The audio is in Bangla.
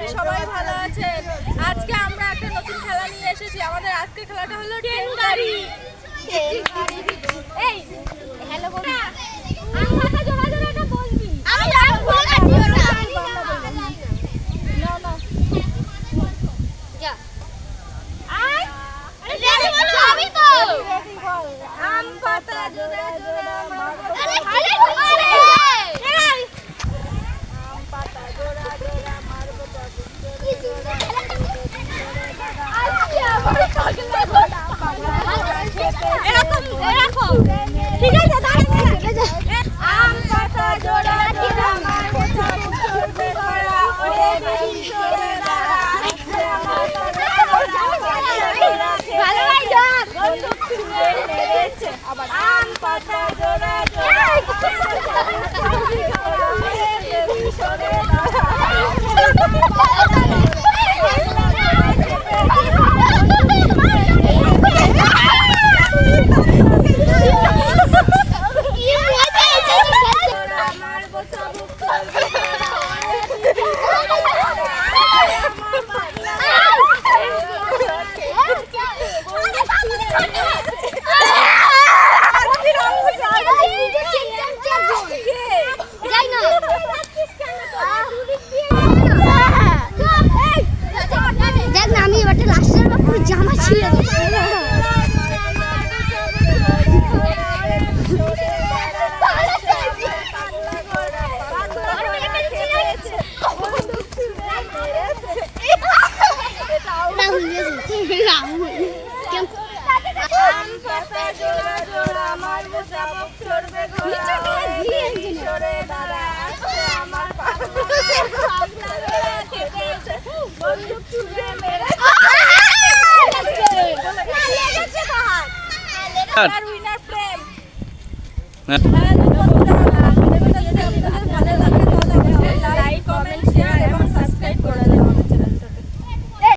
করি সবাই ভালো আছেন। আজকে আমরা একটা নতুন খেলা নিয়ে এসেছি। আমাদের আজকের খেলাটা হলো টেঙ্গারি। এই হ্যালো বল না, আমি কথা জোড়া জোড়াটা বলবি। আমি রাগ বলছি ওটা না না যা আই রেডি বলো। আমি তো রেডি বল। আম পাতা জোড়া জোড়া মারবো। আরে আম পাতা জোড়া জোড়া মারবো তো এরকম এরকম ঠিক আছে দাঁড়ান। আম পাতা জোড়া জোড়া মারবো চাবুক করবে ধরা ওরে বেশি সরে দাঁড়া আজকে আমার ভালো ভাই যাক বন্দুক ছুঁড়ে মেরেছে আবার আম পাতা জোড়া জোড়া ওরে বেশি সরে দাঁড়া জামা ছিঁড়ে উইনার প্রেম।